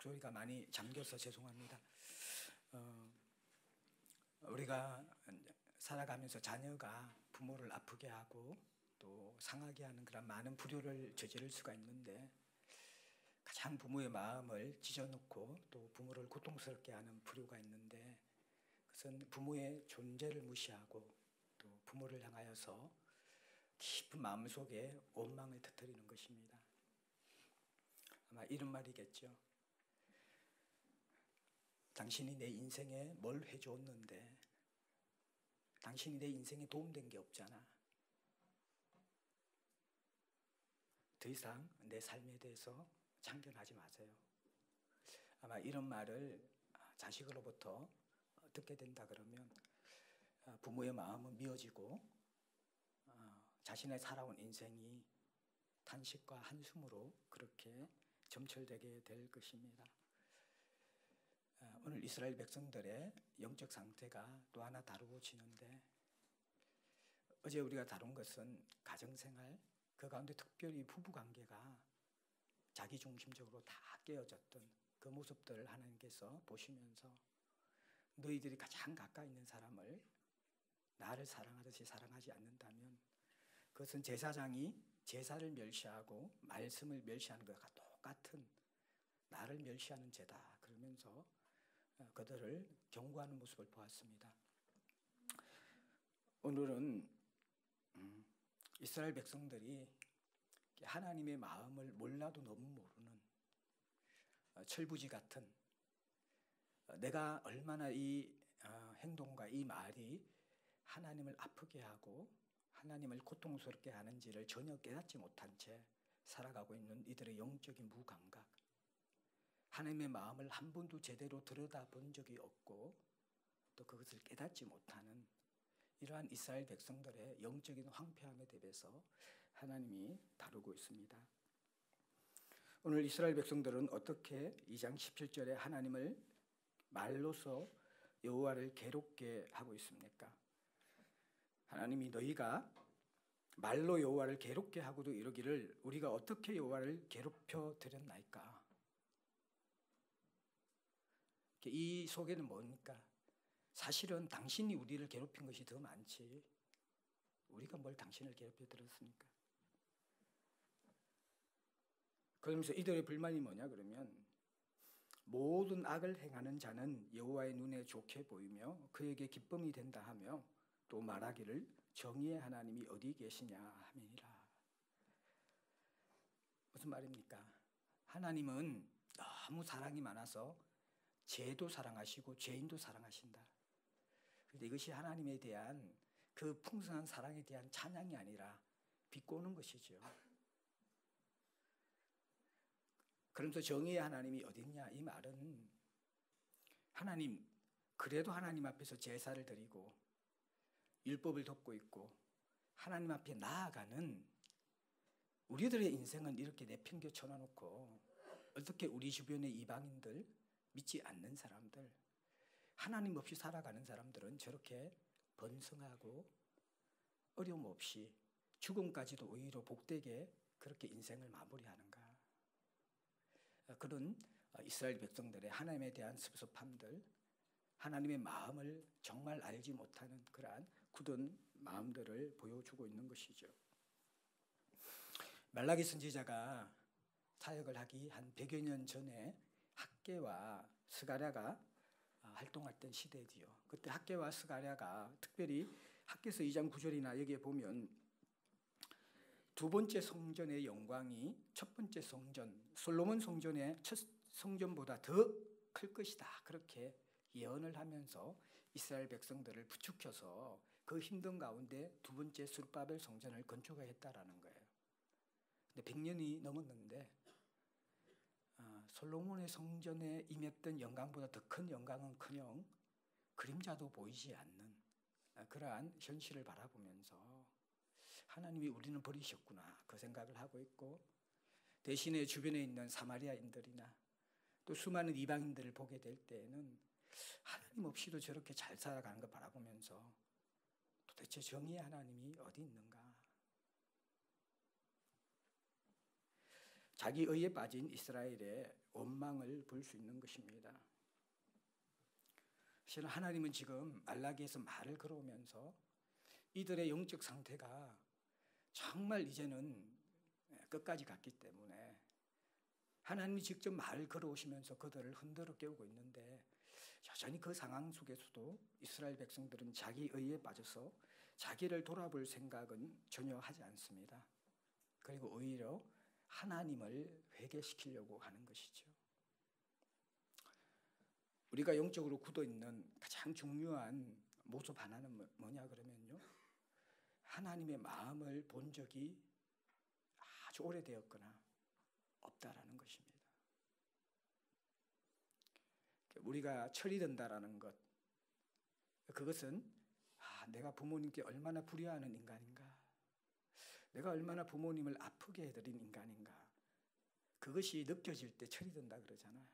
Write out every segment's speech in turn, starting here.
목소리가 많이 잠겨서 죄송합니다. 우리가 살아가면서 자녀가 부모를 아프게 하고 또 상하게 하는 그런 많은 불효를 저지를 수가 있는데, 가장 부모의 마음을 찢어놓고 또 부모를 고통스럽게 하는 불효가 있는데, 그것은 부모의 존재를 무시하고 또 부모를 향하여서 깊은 마음속에 원망을 터뜨리는 것입니다. 아마 이런 말이겠죠. 당신이 내 인생에 뭘 해줬는데 당신이 내 인생에 도움된 게 없잖아. 더 이상 내 삶에 대해서 참견하지 마세요. 아마 이런 말을 자식으로부터 듣게 된다 그러면 부모의 마음은 미어지고 자신의 살아온 인생이 탄식과 한숨으로 그렇게 점철되게 될 것입니다. 오늘 이스라엘 백성들의 영적 상태가 또 하나 다루어지는데, 어제 우리가 다룬 것은 가정생활, 그 가운데 특별히 부부관계가 자기중심적으로 다 깨어졌던 그 모습들을 하나님께서 보시면서 너희들이 가장 가까이 있는 사람을 나를 사랑하듯이 사랑하지 않는다면 그것은 제사장이 제사를 멸시하고 말씀을 멸시하는 것과 똑같은 나를 멸시하는 죄다, 그러면서 그들을 경고하는 모습을 보았습니다. 오늘은 이스라엘 백성들이 하나님의 마음을 몰라도 너무 모르는 철부지 같은, 내가 얼마나 이 행동과 이 말이 하나님을 아프게 하고 하나님을 고통스럽게 하는지를 전혀 깨닫지 못한 채 살아가고 있는 이들의 영적인 무감각, 하나님의 마음을 한 번도 제대로 들여다본 적이 없고 또 그것을 깨닫지 못하는 이러한 이스라엘 백성들의 영적인 황폐함에 대해서 하나님이 다루고 있습니다. 오늘 이스라엘 백성들은 어떻게 2장 17절에 하나님을 말로서 여호와를 괴롭게 하고 있습니까? 하나님이 너희가 말로 여호와를 괴롭게 하고도 이러기를 우리가 어떻게 여호와를 괴롭혀 드렸나이까? 이 속에는 뭡니까? 사실은 당신이 우리를 괴롭힌 것이 더 많지 우리가 뭘 당신을 괴롭혀 드렸습니까? 그러면서 이들의 불만이 뭐냐 그러면, 모든 악을 행하는 자는 여호와의 눈에 좋게 보이며 그에게 기쁨이 된다 하며 또 말하기를 정의의 하나님이 어디 계시냐 함이니라. 무슨 말입니까? 하나님은 너무 사랑이 많아서 죄도 사랑하시고 죄인도 사랑하신다. 그런데 이것이 하나님에 대한 그 풍성한 사랑에 대한 찬양이 아니라 비꼬는 것이죠. 그러면서 정의의 하나님이 어디 있냐, 이 말은 하나님, 그래도 하나님 앞에서 제사를 드리고 율법을 덮고 있고 하나님 앞에 나아가는 우리들의 인생은 이렇게 내팽겨 쳐놔놓고 어떻게 우리 주변의 이방인들, 믿지 않는 사람들, 하나님 없이 살아가는 사람들은 저렇게 번성하고 어려움 없이 죽음까지도 오히려 복되게 그렇게 인생을 마무리하는가? 그런 이스라엘 백성들의 하나님에 대한 섭섭함들, 하나님의 마음을 정말 알지 못하는 그러한 굳은 마음들을 보여주고 있는 것이죠. 말라기 선지자가 사역을 하기 한 100여 년 전에 학개와 스가랴가 활동했던 시대지요. 그때 학개와 스가랴가 특별히 학개서 2장 9절이나 여기에 보면 두 번째 성전의 영광이 첫 번째 성전, 솔로몬 성전의 첫 성전보다 더 클 것이다, 그렇게 예언을 하면서 이스라엘 백성들을 부추겨서 그 힘든 가운데 두 번째 스룹바벨 성전을 건축했다라는 거예요. 근데 100년이 넘었는데 솔로몬의 성전에 임했던 영광보다 더 큰 영광은커녕 그림자도 보이지 않는 그러한 현실을 바라보면서 하나님이 우리는 버리셨구나, 그 생각을 하고 있고, 대신에 주변에 있는 사마리아인들이나 또 수많은 이방인들을 보게 될 때에는 하나님 없이도 저렇게 잘 살아가는 걸 바라보면서 도대체 정의의 하나님이 어디 있는가? 자기 의에 빠진 이스라엘의 원망을 볼 수 있는 것입니다. 실은 하나님은 지금 말라기에서 말을 걸어오면서 이들의 영적 상태가 정말 이제는 끝까지 갔기 때문에 하나님이 직접 말을 걸어오시면서 그들을 흔들어 깨우고 있는데, 여전히 그 상황 속에서도 이스라엘 백성들은 자기 의에 빠져서 자기를 돌아볼 생각은 전혀 하지 않습니다. 그리고 오히려 하나님을 회개시키려고 하는 것이죠. 우리가 영적으로 굳어 있는 가장 중요한 모습 하나는 뭐냐 그러면요, 하나님의 마음을 본 적이 아주 오래되었거나 없다라는 것입니다. 우리가 철이 든다라는 것, 그것은 내가 부모님께 얼마나 불효하는 인간인가, 내가 얼마나 부모님을 아프게 해드린 인간인가, 그것이 느껴질 때 철이 든다 그러잖아요.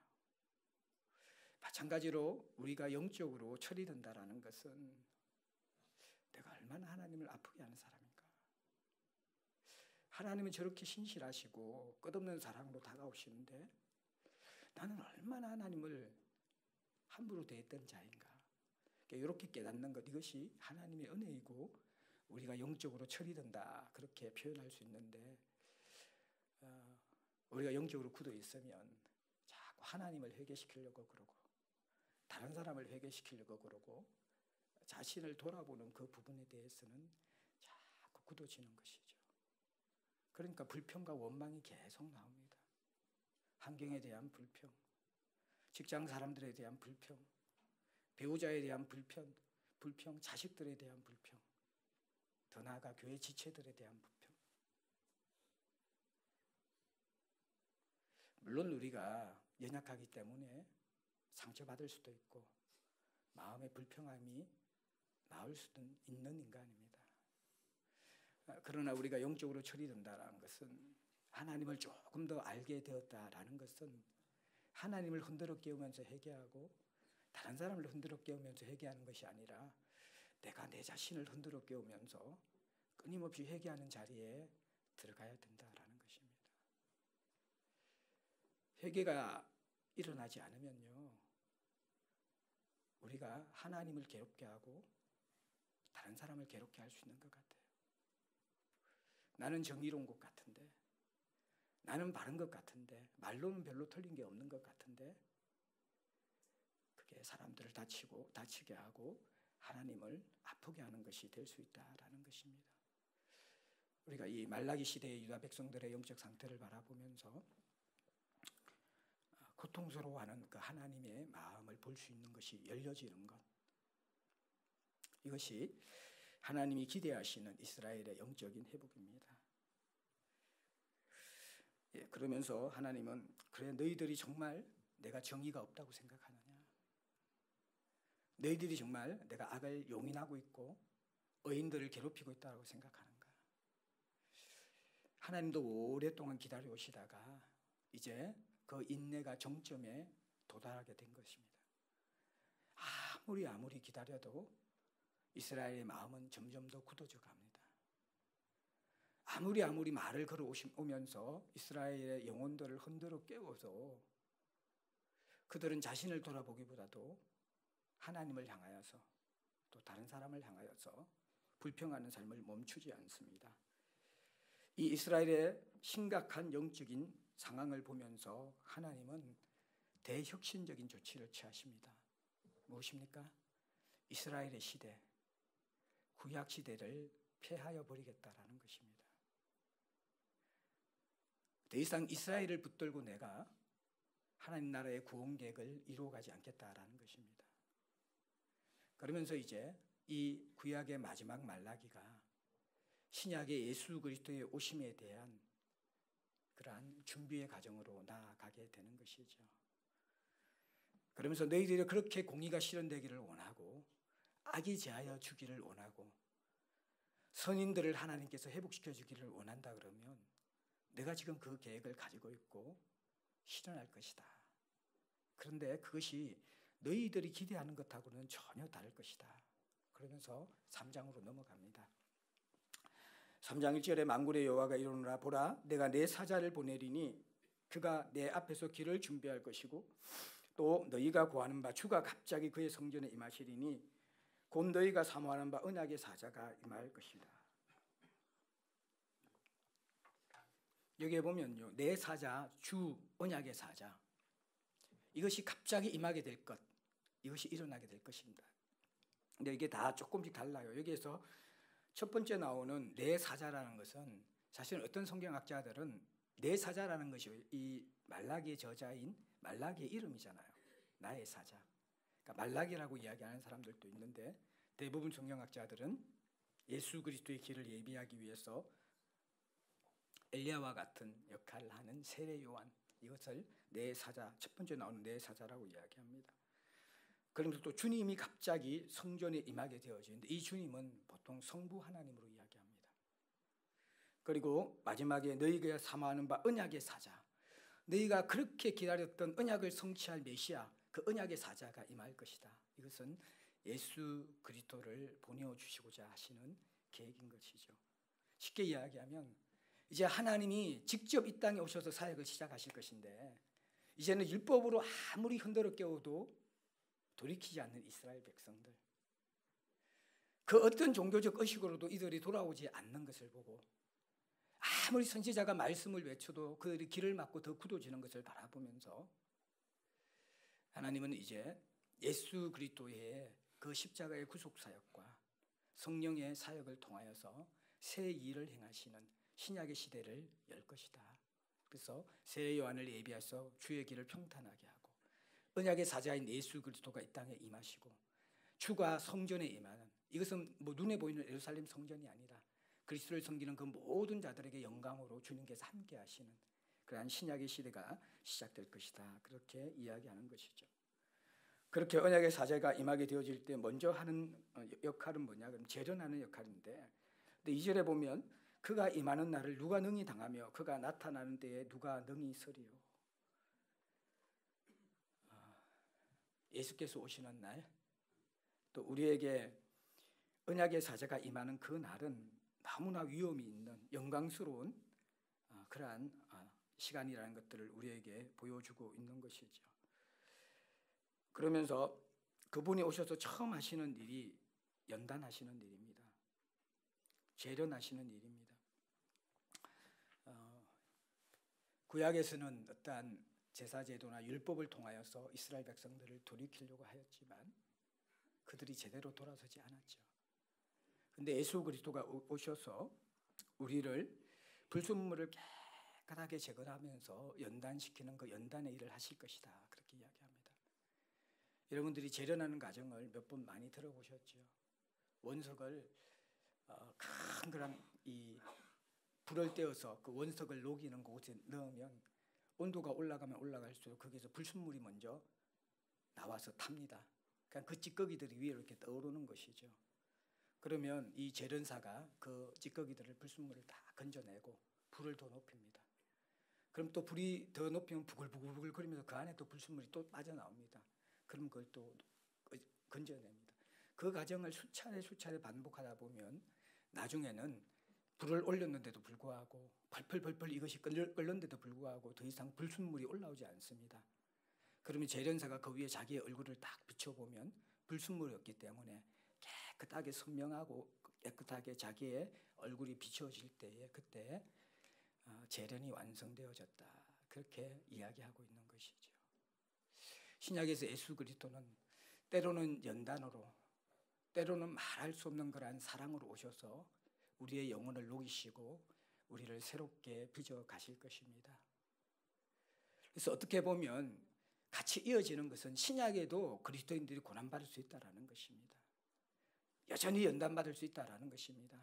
마찬가지로 우리가 영적으로 철이 든다라는 것은 내가 얼마나 하나님을 아프게 하는 사람인가, 하나님은 저렇게 신실하시고 끝없는 사랑으로 다가오시는데 나는 얼마나 하나님을 함부로 대했던 자인가, 이렇게 깨닫는 것, 이것이 하나님의 은혜이고 우리가 영적으로 철이 든다 그렇게 표현할 수 있는데, 우리가 영적으로 굳어 있으면 자꾸 하나님을 회개시키려고 그러고 다른 사람을 회개시키려고 그러고 자신을 돌아보는 그 부분에 대해서는 자꾸 굳어지는 것이죠. 그러니까 불평과 원망이 계속 나옵니다. 환경에 대한 불평, 직장 사람들에 대한 불평, 배우자에 대한 불평, 자식들에 대한 불평, 더 나아가 교회 지체들에 대한 불평. 물론 우리가 연약하기 때문에 상처받을 수도 있고 마음의 불평함이 나올 수도 있는 인간입니다. 그러나 우리가 영적으로 철이 든다는 것은, 하나님을 조금 더 알게 되었다라는 것은 하나님을 흔들어 깨우면서 회개하고 다른 사람을 흔들어 깨우면서 회개하는 것이 아니라 내가 내 자신을 흔들어 깨우면서 끊임없이 회개하는 자리에 들어가야 된다라는 것입니다. 회개가 일어나지 않으면요, 우리가 하나님을 괴롭게 하고 다른 사람을 괴롭게 할 수 있는 것 같아요. 나는 정의로운 것 같은데, 나는 바른 것 같은데, 말로는 별로 틀린 게 없는 것 같은데, 그게 사람들을 다치게 하고 하나님을 아프게 하는 것이 될 수 있다라는 것입니다. 우리가 이 말라기 시대의 유다 백성들의 영적 상태를 바라보면서 고통스러워하는 그 하나님의 마음을 볼 수 있는 것이 열려지는 것, 이것이 하나님이 기대하시는 이스라엘의 영적인 회복입니다. 그러면서 하나님은, 그래 너희들이 정말 내가 정의가 없다고 생각하느냐, 너희들이 정말 내가 악을 용인하고 있고 의인들을 괴롭히고 있다고 생각하는가. 하나님도 오랫동안 기다려 오시다가 이제 그 인내가 정점에 도달하게 된 것입니다. 아무리 기다려도 이스라엘의 마음은 점점 더 굳어져 갑니다. 아무리 말을 걸어오면서 이스라엘의 영혼들을 흔들어 깨워서 그들은 자신을 돌아보기보다도 하나님을 향하여서 또 다른 사람을 향하여서 불평하는 삶을 멈추지 않습니다. 이 이스라엘의 심각한 영적인 상황을 보면서 하나님은 대혁신적인 조치를 취하십니다. 무엇입니까? 이스라엘의 시대, 구약 시대를 폐하여 버리겠다라는 것입니다. 더 이상 이스라엘을 붙들고 내가 하나님 나라의 구원 계획을 이루어가지 않겠다라는 것입니다. 그러면서 이제 이 구약의 마지막 말라기가 신약의 예수 그리스도의 오심에 대한 그러한 준비의 과정으로 나아가게 되는 것이죠. 그러면서 너희들이 그렇게 공의가 실현되기를 원하고 악이 제하여 주기를 원하고 선인들을 하나님께서 회복시켜 주기를 원한다 그러면 내가 지금 그 계획을 가지고 있고 실현할 것이다. 그런데 그것이 너희들이 기대하는 것하고는 전혀 다를 것이다. 그러면서 3장으로 넘어갑니다. 3장 1절에 만군의 여호와가 이르노라, 보라 내가 내 사자를 보내리니 그가 내 앞에서 길을 준비할 것이고 또 너희가 구하는 바 주가 갑자기 그의 성전에 임하시리니 곧 너희가 사모하는 바 언약의 사자가 임할 것이다. 여기에 보면요, 내 사자, 주 언약의 사자, 이것이 갑자기 임하게 될 것, 이것이 일어나게 될 것입니다. 근데 이게 다 조금씩 달라요. 여기에서 첫 번째 나오는 내 사자라는 것은 사실 어떤 성경학자들은 내 사자라는 것이 이 말라기의 저자인 말라기의 이름이잖아요. 나의 사자. 그러니까 말라기라고 이야기하는 사람들도 있는데 대부분 성경학자들은 예수 그리스도의 길을 예비하기 위해서 엘리야와 같은 역할을 하는 세례 요한, 이것을 내 사자, 첫 번째 나오는 내 사자라고 이야기합니다. 그러면서 또 주님이 갑자기 성전에 임하게 되어지는데 이 주님은 보통 성부 하나님으로 이야기합니다. 그리고 마지막에 너희가 사모하는 바 언약의 사자, 너희가 그렇게 기다렸던 언약을 성취할 메시아, 그 언약의 사자가 임할 것이다. 이것은 예수 그리스도를 보내주시고자 하시는 계획인 것이죠. 쉽게 이야기하면 이제 하나님이 직접 이 땅에 오셔서 사역을 시작하실 것인데 이제는 율법으로 아무리 흔들어 깨워도 돌이키지 않는 이스라엘 백성들, 그 어떤 종교적 의식으로도 이들이 돌아오지 않는 것을 보고 아무리 선지자가 말씀을 외쳐도 그들이 길을 막고 더 굳어지는 것을 바라보면서 하나님은 이제 예수 그리스도의 그 십자가의 구속 사역과 성령의 사역을 통하여서 새 일을 행하시는 신약의 시대를 열 것이다. 그래서 세례 요한을 예비해서 주의 길을 평탄하게 하고 언약의 사자인 예수 그리스도가 이 땅에 임하시고 주가 성전에 임하는, 이것은 뭐 눈에 보이는 예루살렘 성전이 아니라 그리스도를 섬기는 그 모든 자들에게 영광으로 주님께서 함께 하시는 그러한 신약의 시대가 시작될 것이다. 그렇게 이야기하는 것이죠. 그렇게 언약의 사자가 임하게 되어질 때 먼저 하는 역할은 뭐냐? 그럼 재련하는 역할인데, 근데 2절에 보면 그가 임하는 날을 누가 능히 당하며 그가 나타나는 때에 누가 능히 서리요. 예수께서 오시는 날, 또 우리에게 언약의 사자가 임하는 그 날은 너무나 위험이 있는 영광스러운 그러한 시간이라는 것들을 우리에게 보여주고 있는 것이죠. 그러면서 그분이 오셔서 처음 하시는 일이 연단하시는 일입니다. 재련하시는 일입니다. 구약에서는 어떠한 제사제도나 율법을 통하여서 이스라엘 백성들을 돌이키려고 하였지만 그들이 제대로 돌아서지 않았죠. 그런데 예수 그리스도가 오셔서 우리를 불순물을 깨끗하게 제거하면서 연단시키는 그 연단의 일을 하실 것이다. 그렇게 이야기합니다. 여러분들이 재련하는 과정을 몇 번 많이 들어보셨죠. 원석을 큰 그런 이 불을 떼어서 그 원석을 녹이는 곳에 넣으면 온도가 올라가면 올라갈수록 거기서 불순물이 먼저 나와서 탑니다. 그러니까 그 찌꺼기들이 위에 이렇게 떠오르는 것이죠. 그러면 이 재련사가 그 찌꺼기들을, 불순물을 다 건져내고 불을 더 높입니다. 그럼 또 불이 더 높이면 부글부글 거리면서 그 안에 또 불순물이 또 빠져나옵니다. 그럼 그걸 또 건져냅니다. 그 과정을 수차례 반복하다 보면 나중에는 불을 올렸는데도 불구하고 펄펄 이것이 끓는데도 불구하고 더 이상 불순물이 올라오지 않습니다. 그러면 재련사가 그 위에 자기의 얼굴을 딱 비춰보면 불순물이 없기 때문에 깨끗하게 선명하고 깨끗하게 자기의 얼굴이 비춰질 때에 그때 재련이 완성되어졌다. 그렇게 이야기하고 있는 것이죠. 신약에서 예수 그리스도는 때로는 연단으로, 때로는 말할 수 없는 그러한 사랑으로 오셔서 우리의 영혼을 녹이시고 우리를 새롭게 빚어 가실 것입니다. 그래서 어떻게 보면 같이 이어지는 것은 신약에도 그리스도인들이 고난받을 수 있다는 것입니다. 여전히 연단받을 수 있다는 것입니다.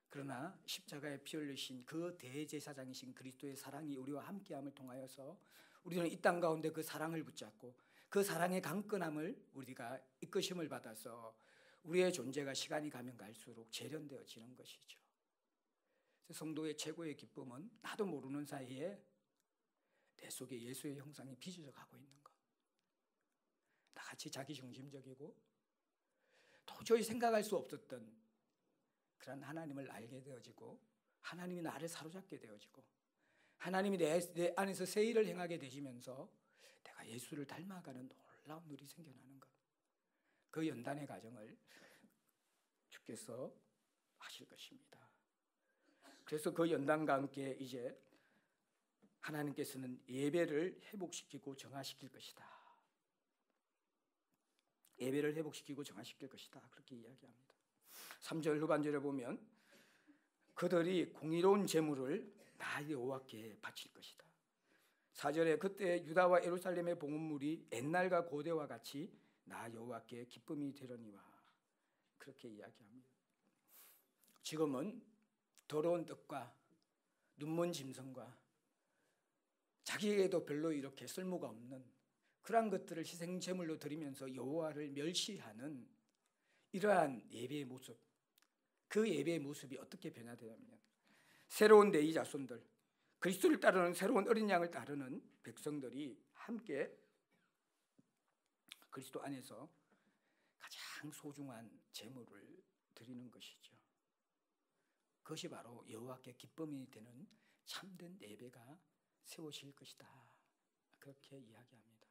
그러나 십자가에 피 흘리신 그 대제사장이신 그리스도의 사랑이 우리와 함께함을 통하여서 우리는 이 땅 가운데 그 사랑을 붙잡고 그 사랑의 강건함을 우리가 이끄심을 받아서 우리의 존재가 시간이 가면 갈수록 재련되어지는 것이죠. 성도의 최고의 기쁨은 나도 모르는 사이에 내 속에 예수의 형상이 빚어져 가고 있는 것. 나같이 자기중심적이고 도저히 생각할 수 없었던 그런 하나님을 알게 되어지고 하나님이 나를 사로잡게 되어지고 하나님이 내 안에서 새 일을 행하게 되시면서 내가 예수를 닮아가는 놀라운 일이 생겨나는 것. 그 연단의 과정을 주께서 하실 것입니다. 그래서 그 연단과 함께 이제 하나님께서는 예배를 회복시키고 정화시킬 것이다. 예배를 회복시키고 정화시킬 것이다. 그렇게 이야기합니다. 3절 후반절에 보면 그들이 공의로운 제물을 나 여호와께 바칠 것이다. 4절에 그때 유다와 예루살렘의 봉헌물이 옛날과 고대와 같이 나 여호와께 기쁨이 되려니와 그렇게 이야기합니다. 지금은 더러운 떡과 눈먼 짐승과 자기에게도 별로 이렇게 쓸모가 없는 그러한 것들을 희생 제물로 드리면서 여호와를 멸시하는 이러한 예배의 모습, 그 예배의 모습이 어떻게 변화되냐면 새로운 레위 자손들, 그리스도를 따르는 새로운 어린 양을 따르는 백성들이 함께 그리스도 안에서 가장 소중한 제물을 드리는 것이죠. 그것이 바로 여호와께 기쁨이 되는 참된 예배가 세워질 것이다. 그렇게 이야기합니다.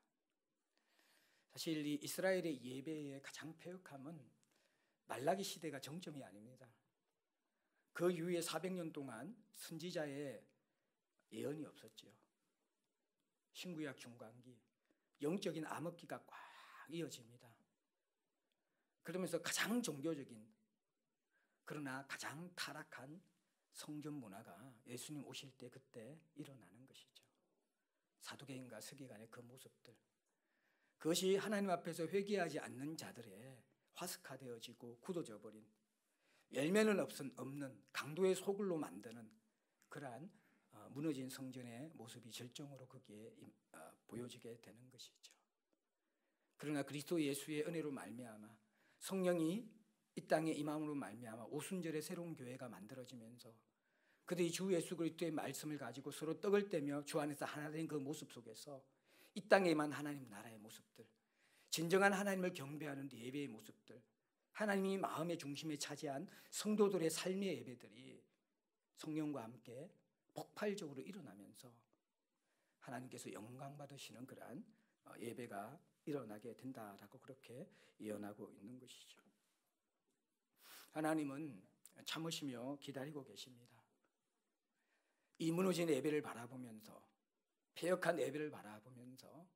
사실 이 이스라엘의 예배의 가장 패역함은 말라기 시대가 정점이 아닙니다. 그 이후에 400년 동안 선지자의 예언이 없었죠. 신구약 중간기, 영적인 암흑기가 꽉 이어집니다. 그러면서 가장 종교적인 그러나 가장 타락한 성전 문화가 예수님 오실 때 그때 일어나는 것이죠. 사두개인과 서기관의 그 모습들, 그것이 하나님 앞에서 회개하지 않는 자들의 화석화되어지고 굳어져 버린 열매는 없는 강도의 소굴로 만드는 그러한 무너진 성전의 모습이 절정으로 거기에 보여지게 되는 것이죠. 그러나 그리스도 예수의 은혜로 말미암아 성령이 이 땅에 임함으로 말미암아 오순절의 새로운 교회가 만들어지면서 그들이 주 예수 그리스도의 말씀을 가지고 서로 떡을 떼며 주 안에서 하나 된 그 모습 속에서 이 땅에 임한 하나님 나라의 모습들, 진정한 하나님을 경배하는 예배의 모습들, 하나님이 마음의 중심에 차지한 성도들의 삶의 예배들이 성령과 함께 폭발적으로 일어나면서 하나님께서 영광 받으시는 그러한 예배가 일어나게 된다라고 그렇게 예언하고 있는 것이죠. 하나님은 참으시며 기다리고 계십니다. 이 무너진 예배를 바라보면서, 패역한 예배를 바라보면서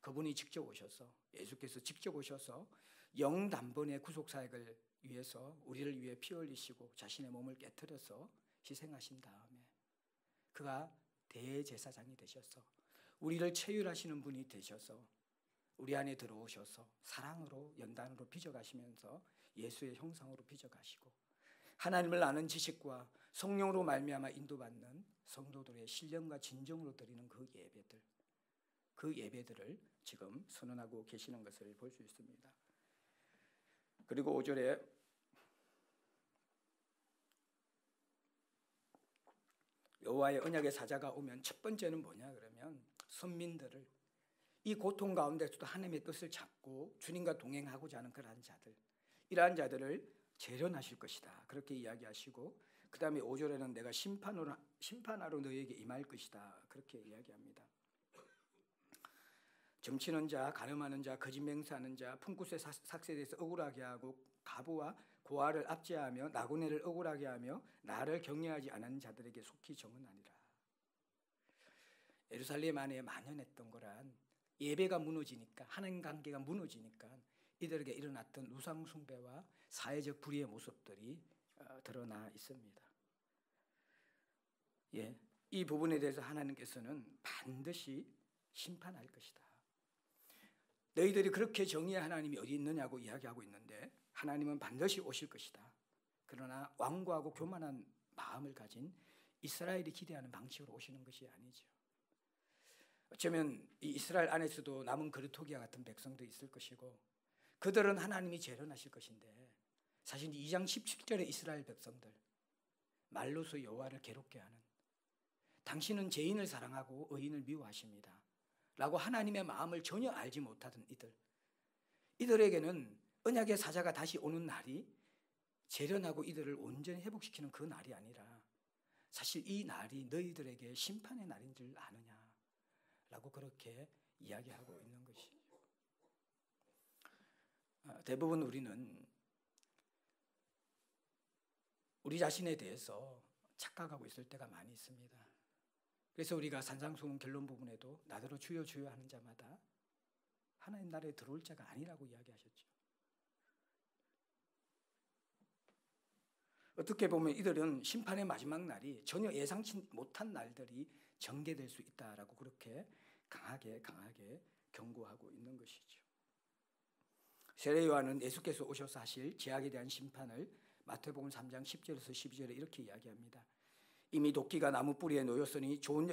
그분이 직접 오셔서, 예수께서 직접 오셔서 영단번의 구속사역을 위해서 우리를 위해 피 흘리시고 자신의 몸을 깨뜨려서 희생하신 다음에 그가 대제사장이 되셔서 우리를 체휼하시는 분이 되셔서 우리 안에 들어오셔서 사랑으로 연단으로 빚어가시면서 예수의 형상으로 빚어가시고 하나님을 아는 지식과 성령으로 말미암아 인도받는 성도들의 신령과 진정으로 드리는 그 예배들을 지금 선언하고 계시는 것을 볼 수 있습니다. 그리고 5절에 여호와의 언약의 사자가 오면 첫 번째는 뭐냐 그러면 선민들을 이 고통 가운데서도 하나님의 뜻을 잡고 주님과 동행하고자 하는 그러한 자들, 이러한 자들을 재련하실 것이다. 그렇게 이야기하시고 그 다음에 5절에는 내가 심판하러 너희에게 임할 것이다. 그렇게 이야기합니다. 점치는 자, 가늠하는 자, 거짓 맹세하는 자, 품굿의 삭세에서 억울하게 하고 가부와 고아를 압제하며 나그네를 억울하게 하며 나를 경외하지 않은 자들에게 속히 정언하니라. 예루살렘 안에 만연했던 거란 예배가 무너지니까, 하나님 관계가 무너지니까 이들에게 일어났던 우상 숭배와 사회적 불의의 모습들이 드러나 있습니다. 이 부분에 대해서 하나님께서는 반드시 심판할 것이다. 너희들이 그렇게 정의의 하나님이 어디 있느냐고 이야기하고 있는데 하나님은 반드시 오실 것이다. 그러나 완고하고 교만한 마음을 가진 이스라엘이 기대하는 방식으로 오시는 것이 아니죠. 어쩌면 이 이스라엘 안에서도 남은 그르토기아 같은 백성도 있을 것이고 그들은 하나님이 재련하실 것인데 사실 2장 17절의 이스라엘 백성들 말로서 여호와를 괴롭게 하는 당신은 죄인을 사랑하고 의인을 미워하십니다 라고 하나님의 마음을 전혀 알지 못하던 이들에게는 언약의 사자가 다시 오는 날이 재련하고 이들을 온전히 회복시키는 그 날이 아니라 사실 이 날이 너희들에게 심판의 날인 줄 아느냐 라고 그렇게 이야기하고 있는 것이죠. 대부분 우리는 우리 자신에 대해서 착각하고 있을 때가 많이 있습니다. 그래서 우리가 산상수훈 결론 부분에도 나더러 주여 주여 하는 자마다 하나님 나라에 들어올 자가 아니라고 이야기하셨죠. 어떻게 보면 이들은 심판의 마지막 날이 전혀 예상치 못한 날들이 전개될 수 있다라고 그렇게 강하게 경고하고 있는 것이죠. 세례 요한은 예수께서 오셔서 하실 죄악에 대한 심판을 마태복음 3장 10절에서 12절에 이렇게 이야기합니다. 이미 도끼가 나무 뿌리에 놓였으니 좋은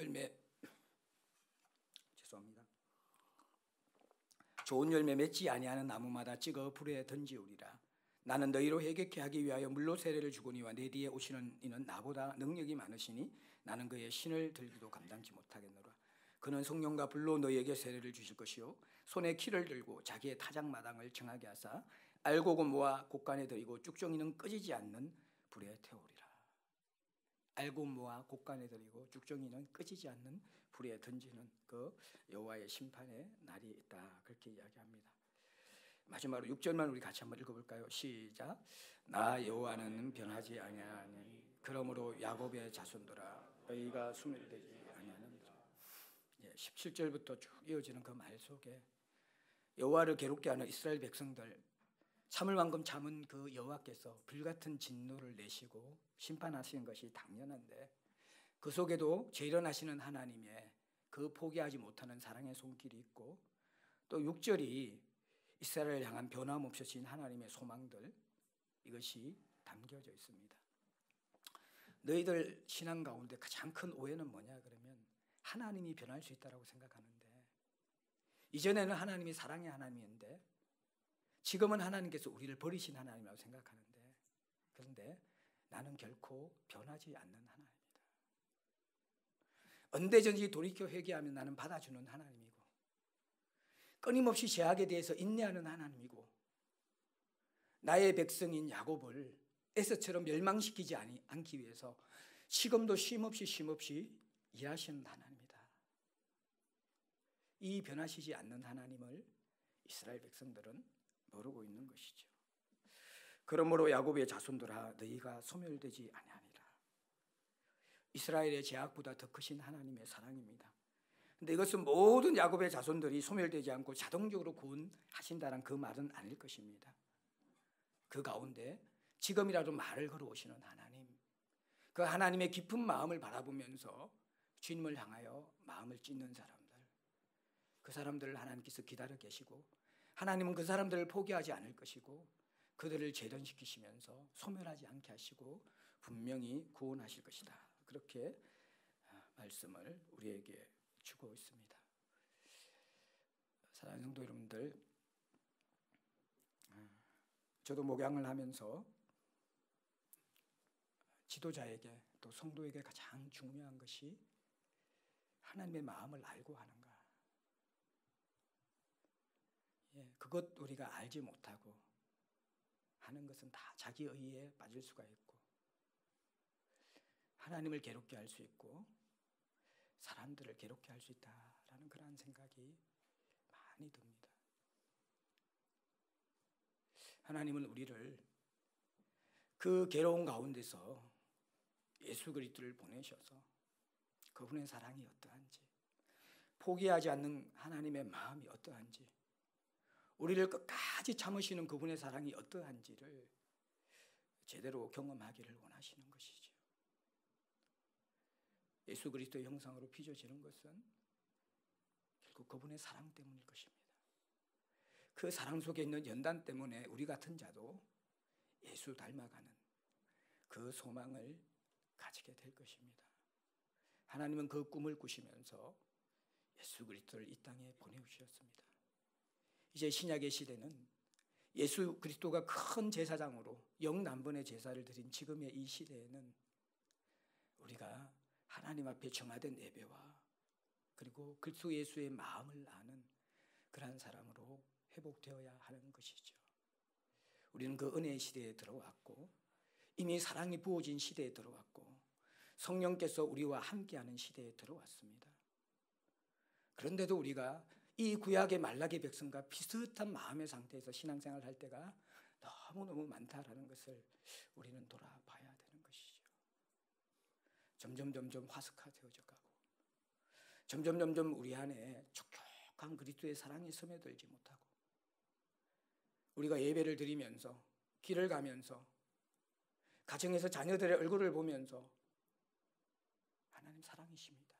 열매 맺지 아니하는 나무마다 찍어 불에 던지우리라. 나는 너희로 회개케 하기 위하여 물로 세례를 주거니와 내 뒤에 오시는 이는 나보다 능력이 많으시니 나는 그의 신을 들기도 감당치 못하겠노라. 그는 성령과 불로 너희에게 세례를 주실 것이요 손에 키를 들고 자기의 타작마당을 정하게 하사 알곡을 모아 곡간에 들이고 쭉정이는 꺼지지 않는 불에 태우리라. 알곡 모아 곡간에 들이고 쭉정이는 꺼지지 않는 불에 던지는 그 여호와의 심판의 날이 있다. 그렇게 이야기합니다. 마지막으로 6절만 우리 같이 한번 읽어볼까요? 시작. 나 여호와는 변하지 아니하니 그러므로 야곱의 자손들아 너희가 소멸되지 아니하느니라. 17절부터 쭉 이어지는 그 말 속에 여호와를 괴롭게 하는 이스라엘 백성들, 참을 만큼 참은 그 여호와께서 불같은 진노를 내시고 심판하시는 것이 당연한데 그 속에도 재련하시는 하나님의 그 포기하지 못하는 사랑의 손길이 있고 또 6절이 이스라엘을 향한 변함없으신 하나님의 소망들, 이것이 담겨져 있습니다. 너희들 신앙 가운데 가장 큰 오해는 뭐냐 그러면 하나님이 변할 수 있다고 생각하는데, 이전에는 하나님이 사랑의 하나님인데 지금은 하나님께서 우리를 버리신 하나님이라고 생각하는데, 그런데 나는 결코 변하지 않는 하나님이다. 언제든지 돌이켜 회개하면 나는 받아주는 하나님이고 끊임없이 죄악에 대해서 인내하는 하나님이고 나의 백성인 야곱을 에서처럼 멸망시키지 않기 위해서 지금도 쉼없이 일하시는 하나님이다. 이 변하시지 않는 하나님을 이스라엘 백성들은 모르고 있는 것이죠. 그러므로 야곱의 자손들아 너희가 소멸되지 아니하니라. 이스라엘의 죄악보다 더 크신 하나님의 사랑입니다. 근데 이것은 모든 야곱의 자손들이 소멸되지 않고 자동적으로 구원하신다는 그 말은 아닐 것입니다. 그 가운데 지금이라도 말을 걸어오시는 하나님, 그 하나님의 깊은 마음을 바라보면서 주님을 향하여 마음을 찢는 사람들, 그 사람들을 하나님께서 기다려 계시고 하나님은 그 사람들을 포기하지 않을 것이고 그들을 재련시키시면서 소멸하지 않게 하시고 분명히 구원하실 것이다. 그렇게 말씀을 우리에게 주고 있습니다. 사랑하는 성도 여러분들, 저도 목양을 하면서 지도자에게 또 성도에게 가장 중요한 것이 하나님의 마음을 알고 하는가. 그것 우리가 알지 못하고 하는 것은 다 자기 의에 빠질 수가 있고 하나님을 괴롭게 할 수 있고 사람들을 괴롭게 할 수 있다라는 그런 생각이 많이 듭니다. 하나님은 우리를 그 괴로운 가운데서 예수 그리스도를 보내셔서 그분의 사랑이 어떠한지, 포기하지 않는 하나님의 마음이 어떠한지, 우리를 끝까지 참으시는 그분의 사랑이 어떠한지를 제대로 경험하기를 원하시는 것이죠. 예수 그리스도의 형상으로 빚어지는 것은 결국 그분의 사랑 때문일 것입니다. 그 사랑 속에 있는 연단 때문에 우리 같은 자도 예수 닮아가는 그 소망을 가지게 될 것입니다. 하나님은 그 꿈을 꾸시면서 예수 그리스도를 이 땅에 보내주셨습니다. 이제 신약의 시대는 예수 그리스도가 큰 제사장으로 영난번의 제사를 드린 지금의 이 시대에는 우리가 하나님 앞에 정화된 예배와 그리고 그리스도 예수의 마음을 아는 그러한 사람으로 회복되어야 하는 것이죠. 우리는 그 은혜의 시대에 들어왔고 이미 사랑이 부어진 시대에 들어왔고 성령께서 우리와 함께하는 시대에 들어왔습니다. 그런데도 우리가 이 구약의 말라기 백성과 비슷한 마음의 상태에서 신앙생활을 할 때가 너무너무 많다라는 것을 우리는 돌아봐야 되는 것이죠. 점점 화석화되어져 가고 점점 우리 안에 촉촉한 그리스도의 사랑이 스며들지 못하고 우리가 예배를 드리면서 길을 가면서 가정에서 자녀들의 얼굴을 보면서 하나님 사랑이십니다.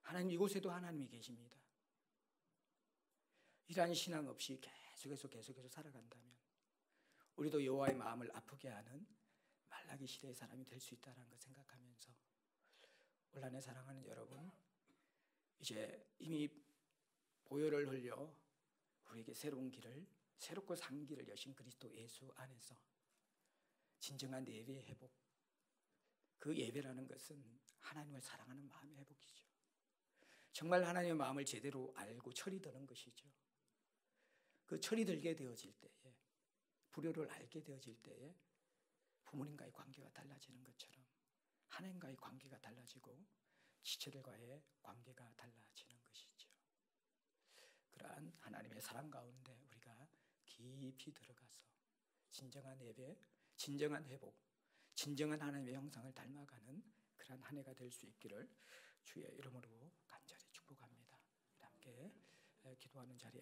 하나님 이곳에도 하나님이 계십니다. 이러한 신앙 없이 계속해서 살아간다면 우리도 여호와의 마음을 아프게 하는 말라기 시대의 사람이 될 수 있다는 걸 생각하면서 올한해 사랑하는 여러분, 이제 이미 보혈을 흘려 우리에게 새로운 길을 새롭고 산 길을 여신 그리스도 예수 안에서 진정한 예배의 회복, 그 예배라는 것은 하나님을 사랑하는 마음의 회복이죠. 정말 하나님의 마음을 제대로 알고 철이 드는 것이죠. 그 철이 들게 되어질 때에, 불효를 알게 되어질 때에 부모님과의 관계가 달라지는 것처럼 하나님과의 관계가 달라지고 지체들과의 관계가 달라지는 것이죠. 그러한 하나님의 사랑 가운데 우리가 깊이 들어가서 진정한 예배, 진정한 회복, 진정한 하나님의 형상을 닮아가는 그러한 한 해가 될 수 있기를 주의 이름으로 간절히 축복합니다. 함께 기도하는 자리에